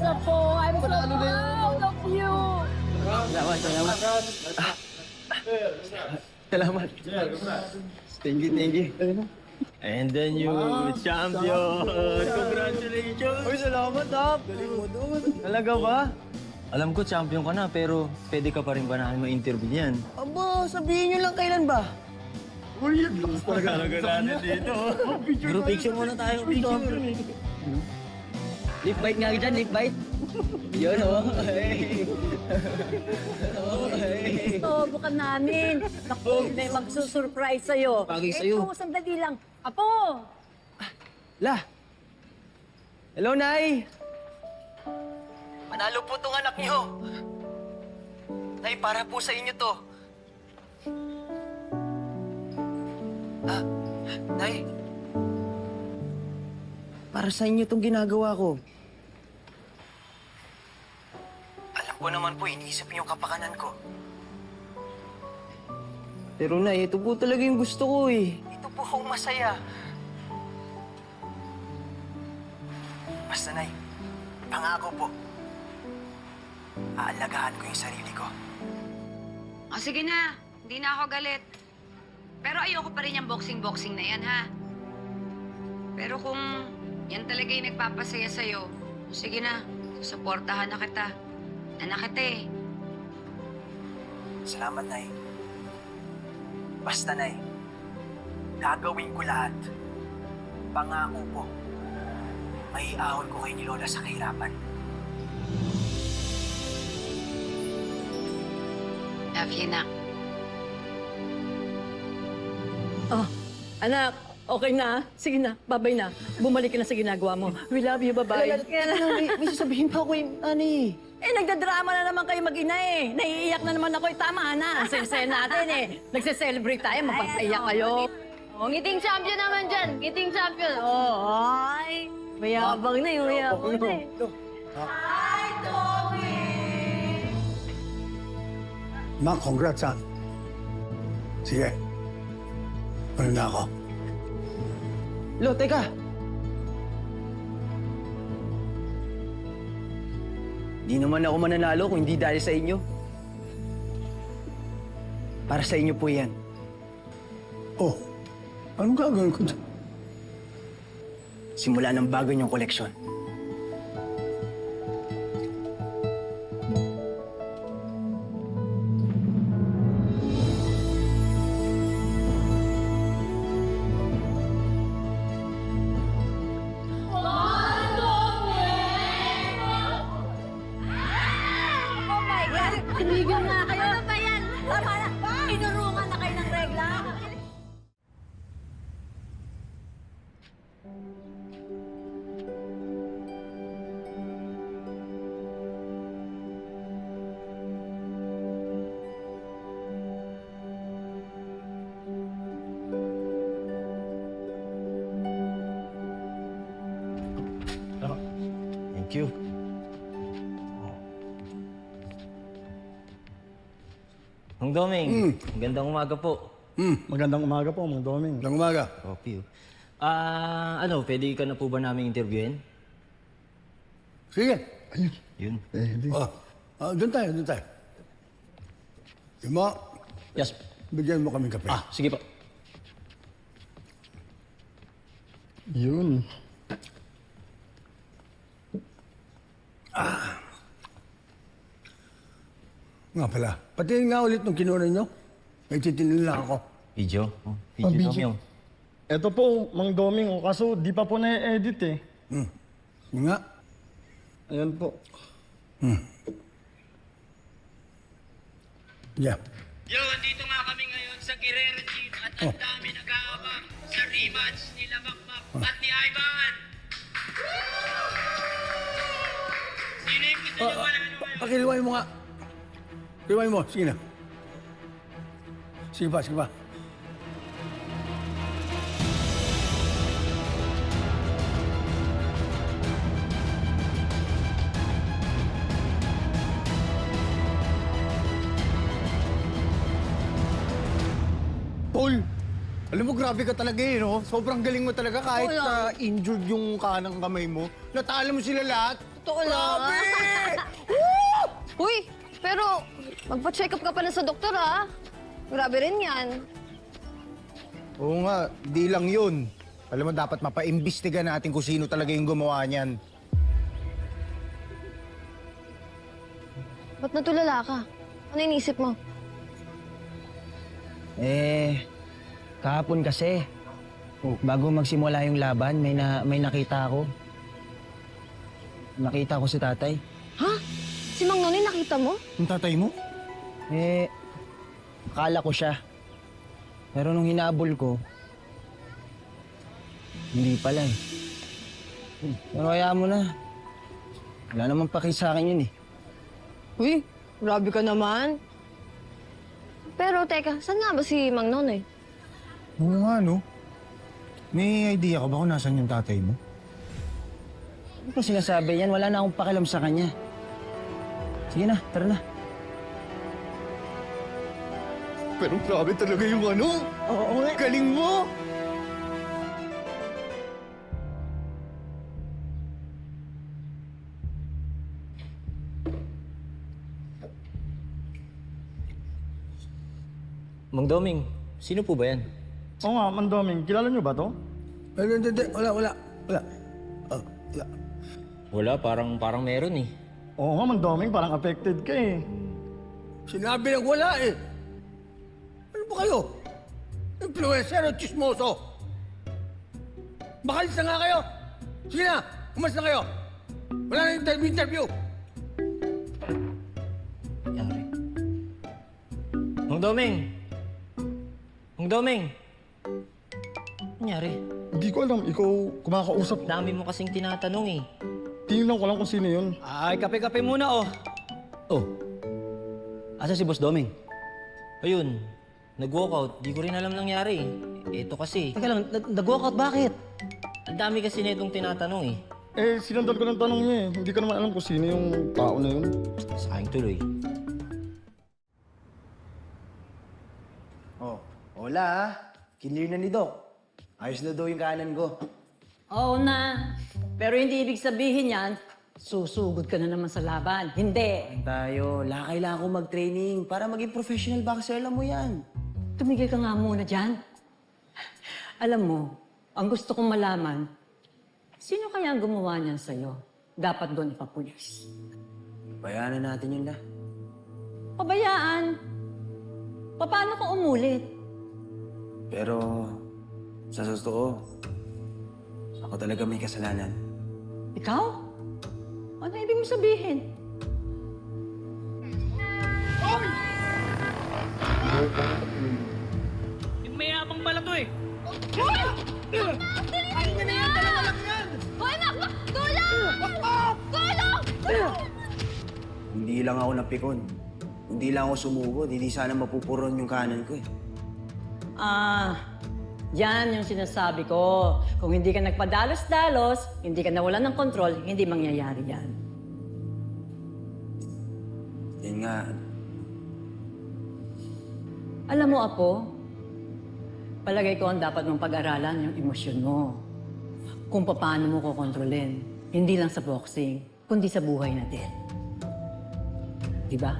up po. I'm so proud of you. Salamat, salamat. Salamat. Thank you, thank you. And then you, champion! Congratulations! Uy, salamat, Tap! Galing mo doon. Talaga ba? Alam ko, champion ka na, pero pwede ka pa rin ba namin ma-interview niyan? Aba, sabihin niyo lang kailan ba? Uy, yan lang talaga natin dito. Group picture muna tayo. Picture. Lip bite nga dyan, lip bite. Yun, oh. Hey. Oh, hey. Ito, bukan namin. Naku, may magsusurprise sa'yo. Bagay sa'yo. Ito, sandali lang. Apo! La! Hello, Nay! Manalo po tong anak niyo. Nay, para po sa inyo to. Nay. Para sa inyo tong ginagawa ko. Alam ko naman po, iniisip niyo yung kapakanan ko. Pero Nay, ito po talaga yung gusto ko eh. Ito po akong masaya. Basta Nay, pangako po. Aalagaan ko yung sarili ko. O sige na, hindi na ako galit. Pero ayoko pa rin yung boxing-boxing na yan, ha? Pero kung yan talaga yung nagpapasaya sa'yo, sige na, susuportahan na kita. Anak kita eh. Salamat, Nay. Basta, Nay, gagawin ko lahat. Pangako po, maiahon ko kayo ni Lola sa kahirapan. Love you, nak. Oh, anak, okay na. Sige na, babay na. Bumalik ka na sa ginagawa mo. We love you, bye-bye. May sasabihin pa ako yung ani. Eh, nagdadrama na naman kayo mag-ina eh. Naiiyak na naman ako eh. Tama na. Sensei natin eh. Nagse-celebrate tayo, mapapaiyak kayo. Oh, ngiting champion naman dyan. Ngiting champion. Oh, ay. Mayabang na yung mayabang na eh. Ma, congrats ha. Sige. Ano na ako? Lo, teka. Di naman ako mananalo kung hindi dahil sa inyo. Para sa inyo po yan. Oh, anong gagawin ko dyan? Simula ng bago niyong koleksyon. Oh my God! Tumigil na kayo! Ano ba yan? Tama na! Inurungan na kayo ng regla! Thank you. Mang Doming, magandang umaga po. Magandang umaga po, Mang Doming. Magandang umaga. Copy. Pwede ka na po ba namin interviewin? Sige. Ayun. Yun. Doon tayo, doon tayo. Ima, Yes. bigyan mo kami kape. Sige po. Yun. Nga pala, pati nga ulit nung kinuha nyo. May titinin lang ako. Video? Video, Video. Ito po, Mang Doming, kaso di pa po na-edit eh. Yun nga. Ayan po. Yeah. Yo, andito nga kami ngayon sa Guerrero Gym at ang dami nag-aabang sa rematch nila Makmak at ni Ivan! Sino yung gusto nyo manalo ngayon? Pakiliway mo nga. Kiliway mo, sige na. Sige pa, sige pa. Paul, Alam mo, grabe ka talaga eh, no? Sobrang galing mo talaga kahit Oo lang. injured yung kanang kamay mo. Natalo mo sila lahat. Totoo lang. Grabe! Uy, pero magpa-check up ka pala sa doktor, ha? Grabe rin yan. Oo nga, di lang yun. Alam mo, dapat mapaimbestiga natin kung sino talaga yung gumawa niyan. Ba't natulala ka? Ano inisip mo? Kahapon kasi, bago magsimula yung laban, may nakita ako. Nakita ko si tatay. Ha? Si Mang Nonoy nakita mo? Yung tatay mo? Akala ko siya. Pero nung hinabol ko, hindi pala eh. Pero hayaan mo na. Wala namang paki sa akin yun eh. Uy, grabe ka naman. Pero teka, saan nga ba si Mang Nonoy? Oo nga, no? May idea ka ba kung nasan yung tatay mo? Ano pa sinasabi yan? Wala na akong pakialam sa kanya. Sige na, tara na. Pero grabe talaga yung ano? Oo nga. Galing mo! Mang Doming, sino po ba yan? Oo nga, Mang Doming, kilala niyo ba to? Hindi. Wala. Wala. Wala, parang meron eh. Oo nga, Mang Doming, parang affected ka eh. Sinabi lang wala eh. Ano ba kayo? Influencer o chismoso? Makalis na nga kayo! Sige na! Umas na kayo! Wala na interview! Yari. Mang Doming! Mang Doming! Nangyari? Hindi ko alam, ikaw kumakausap. Dami mo kasing tinatanong eh. Tingnan ko lang kung sino yun. Ay, kape-kape muna oh. Oh. Asa si Boss Doming? Ayun, nag-walkout. Di ko rin alam nangyari. Ito kasi. Teka lang, nag-walkout bakit? Ang dami kasi na itong tinatanong eh. Sinundan ko ng tanong niya eh. Hindi ko naman alam kung sino yung tao na yun. Sa akin tuloy. Hola ha. Kinlear na ni Doc. Ayos na daw yung kanan ko. Oo na. Pero hindi ibig sabihin yan, susugod ka na naman sa laban. Hindi. Tayo, kailangan ko mag-training para maging professional boxer. Alam mo yan. Tumigil ka nga muna dyan. Alam mo, ang gusto kong malaman, sino kaya ang gumawa niyan sa'yo? Dapat doon ipapulis. Bayanan natin yun na. Pabayaan. Paano ka umulit? Pero, sa totoo, ako talaga may kasalanan. Ikaw? Ano ibig mo sabihin? Yung mayabang pala to eh. Hoy, Makmak! Tulong! Tulong! Hindi lang ako napikon. Hindi lang ako sumugod. Hindi sana mapupuron yung kanan ko eh. Yan yung sinasabi ko. Kung hindi ka nagpadalos-dalos, hindi ka nawalan ng kontrol, hindi mangyayari yan. Yan nga. Alam mo, Apo, palagay ko ang dapat mong pag-aralan yung emosyon mo. Kung paano mo kokontrolin. Hindi lang sa boxing, kundi sa buhay na din. Diba?